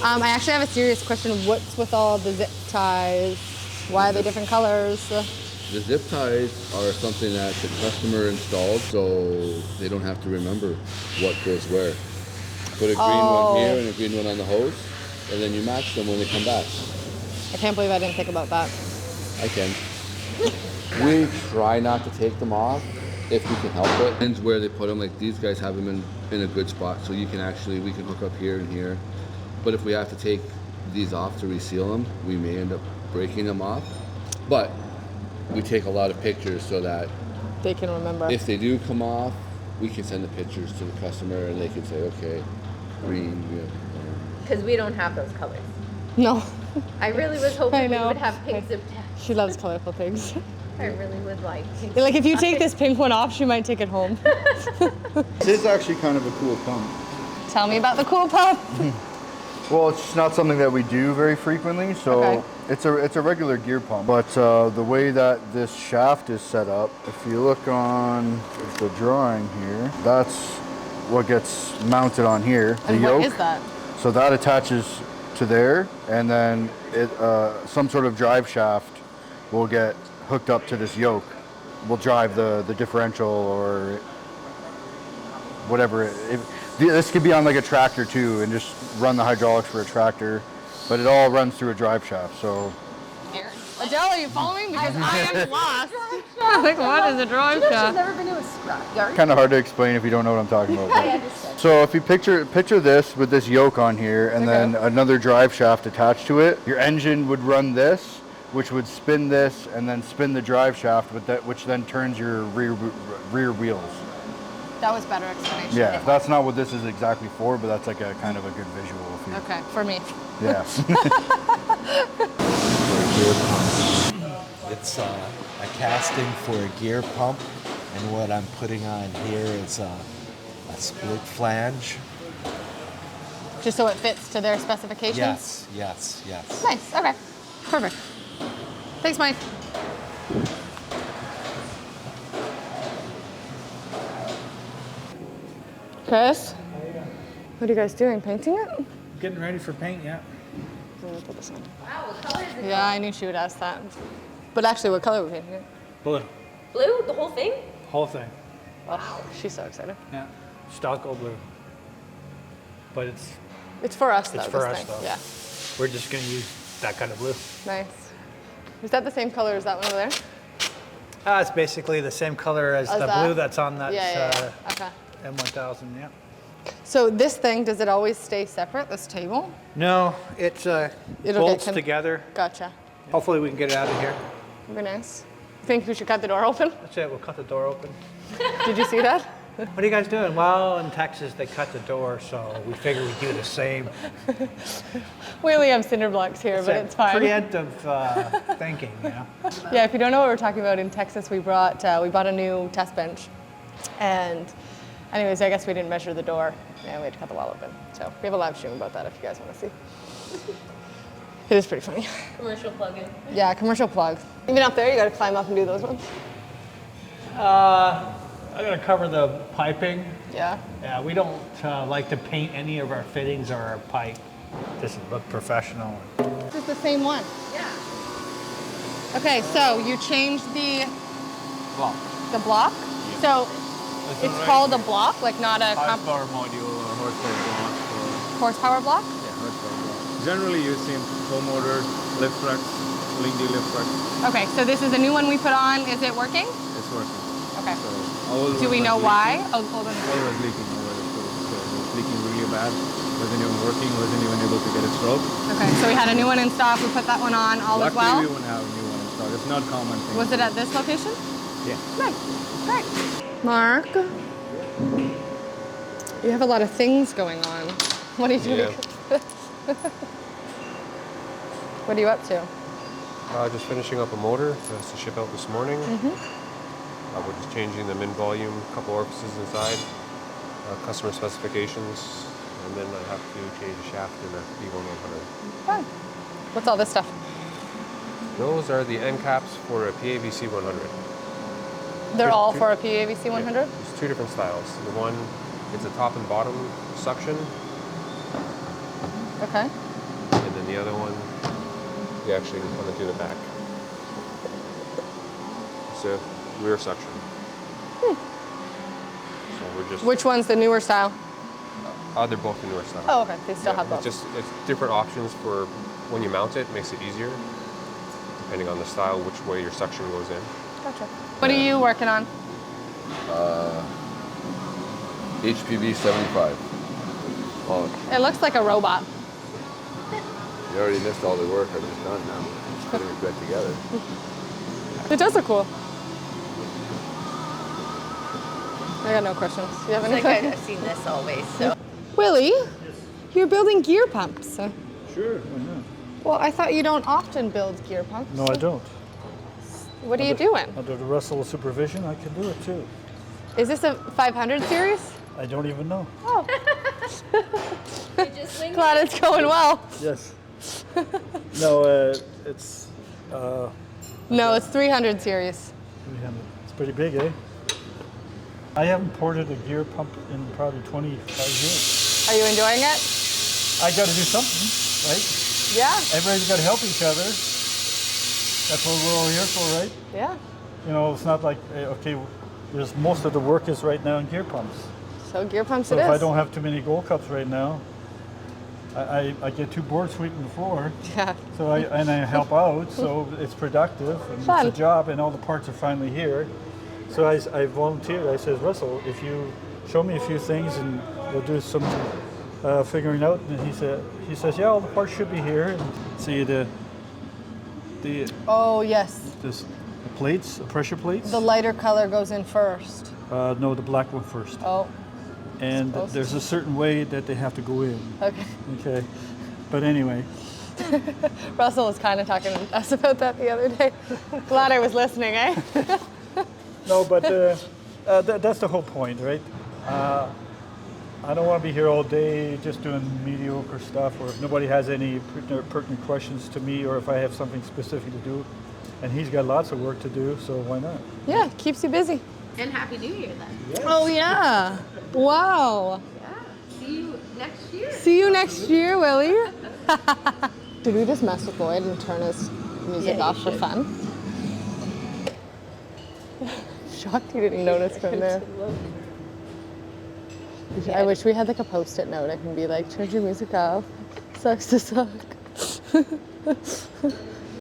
I actually have a serious question. What's with all the zip ties? Why are they different colors? The zip ties are something that the customer installed so they don't have to remember what goes where. Put a green one here and a green one on the hose, and then you match them when they come back. I can't believe I didn't think about that. I can. We try not to take them off if we can help it. Depends where they put them. Like these guys have them in a good spot, so you can actually, we can hook up here and here. But if we have to take these off to reseal them, we may end up breaking them off. But we take a lot of pictures so that they can remember. If they do come off, we can send the pictures to the customer and they can say, okay, green. Because we don't have those colors. No. I really was hoping we would have pink zip ties. She loves colorful things. I really would like pink. Like if you take this pink one off, she might take it home. This is actually kind of a cool pump. Tell me about the cool pump. Well, it's not something that we do very frequently, so it's a regular gear pump. But the way that this shaft is set up, if you look on the drawing here, that's what gets mounted on here. And the yoke. What is that? So that attaches to there, and then it some sort of drive shaft will get hooked up to this yoke. Will drive the differential or whatever. This could be on like a tractor too, and just run the hydraulics for a tractor, but it all runs through a drive shaft. So. Adele, are you following? Because I am lost. Like, what is a drive shaft? She's never been to a scrap yard. Kind of hard to explain if you don't know what I'm talking about. I understand. So if you picture this with this yoke on here, and then another drive shaft attached to it, your engine would run this, which would spin this, and then spin the drive shaft, with that, which then turns your rear wheels. That was better explanation. Yeah, that's not what this is exactly for, but that's like a kind of a good visual. If you, okay, for me. Yes. It's a casting for a gear pump, and what I'm putting on here is a split flange. Just so it fits to their specifications? Yes. Nice, okay, perfect. Thanks, Mike. Chris? What are you guys doing, painting it? Getting ready for paint, yeah. Wow, what color is it? Yeah, I knew she would ask that. But actually, what color are we painting it? Blue. Blue? The whole thing? Whole thing. Oh, she's so excited. Yeah. Stock gold blue. But it's for us, though. It's for this us, thing. though. Yeah. We're just going to use that kind of blue. Nice. Is that the same color as that one over there? It's basically the same color as the blue that's on that Okay. M1000, yeah. So this thing, does it always stay separate, this table? No, it bolts together. Gotcha. Hopefully we can get it out of here. Very nice. You think we should cut the door open? That's it, we'll cut the door open. Did you see that? What are you guys doing? Well, in Texas, they cut the door, so we figure we'd do the same. We only have cinder blocks here, but it's fine. Preemptive thinking, you know? Yeah, if you don't know what we're talking about, in Texas, we bought a new test bench. And anyways, I guess we didn't measure the door, and we had to cut the wall open. So we have a live stream about that if you guys want to see. It is pretty funny. Commercial plug-in. Yeah, commercial plug. Even up there, you got to climb up and do those ones. I'm going to cover the piping. Yeah. Yeah, we don't like to paint any of our fittings or our pipe. Just look professional. This is the same one. Yeah. Okay, so you changed the Block. block. So it's called a block, like not a Horsepower module or horsepower block. horsepower block? Yeah, horsepower block. Generally used in tow motors, lift trucks, pulling the lift trucks. Okay, so this is a new one we put on. Is it working? It's working. Okay. So old Do we was know leaking. why? Oh, hold on. Old was leaking over the stove. So it was leaking really bad. Wasn't even working, wasn't even able to get it stroked. Okay, so we had a new one in stock. We put that one on all as well. Luckily we won't have a new one in stock. It's not common thing. Was it at this location? Yeah. Nice. Great. Mark, you have a lot of things going on. What are you doing? Yeah. What are you up to? Just finishing up a motor to ship out this morning. We're just changing the min volume, a couple orifices inside, customer specifications, and then I have to change a shaft in a B1100. Fun. What's all this stuff? Those are the end caps for a PAVC 100. They're all for a PAVC 100? Yeah, there's two different styles. The one, it's a top and bottom suction. Okay. And then the other one, we actually want to do the back. It's a rear suction. So we're just. Which one's the newer style? They're both the newer style. Oh, okay. They still have both. It's different options for when you mount it. Makes it easier, depending on the style, which way your suction goes in. Gotcha. What are you working on? HPV 75. Oh, It looks like a robot. you already missed all the work. I'm just done now. Just putting it back together. It does look cool. I got no questions. Do you have any It's like questions? I've seen this always, so. Willi, you're building gear pumps. Sure, why not? Well, I thought you don't often build gear pumps. No, I don't. What are you doing? Under the Russels supervision, I can do it too. Is this a 500 series? I don't even know. Oh, You just wing glad it's going well. Yes. No, it's No, it's 300 series. 300. It's pretty big, eh? I haven't ported a gear pump in probably 25 years. Are you enjoying it? I got to do something, right? Yeah. Everybody's got to help each other. That's what we're all here for, right? Yeah. You know, it's not like, okay, there's most of the work is right now in gear pumps. So gear pumps So it if is. I don't have too many gold cups right now, I get 2 boards sweeping the floor. Yeah. So I help out, so it's productive, and Fun. it's a job, and all the parts are finally here. So I volunteered. I said, Russell, if you show me a few things and we'll do some figuring out. And he says, yeah, all the parts should be here. And see the Oh, yes. the plates, the pressure plates. The lighter color goes in first. No, the black one first. Oh, And supposed there's a certain way that they have to go in. okay. Okay, but anyway. Russell was kind of talking to us about that the other day. Glad I was listening, eh? No, but that's the whole point, right? I don't want to be here all day just doing mediocre stuff, or if nobody has any pertinent questions to me, or if I have something specific to do. And he's got lots of work to do, so why not? Yeah, keeps you busy. And Happy New Year then. Oh, yeah. Wow. Yeah. See you next year. See you next year, Willi. Did we just mess with Lloyd and turn his music off for fun? Shocked he didn't notice from there. I wish we had like a post-it note. I can be like, turn your music off. Sucks to suck.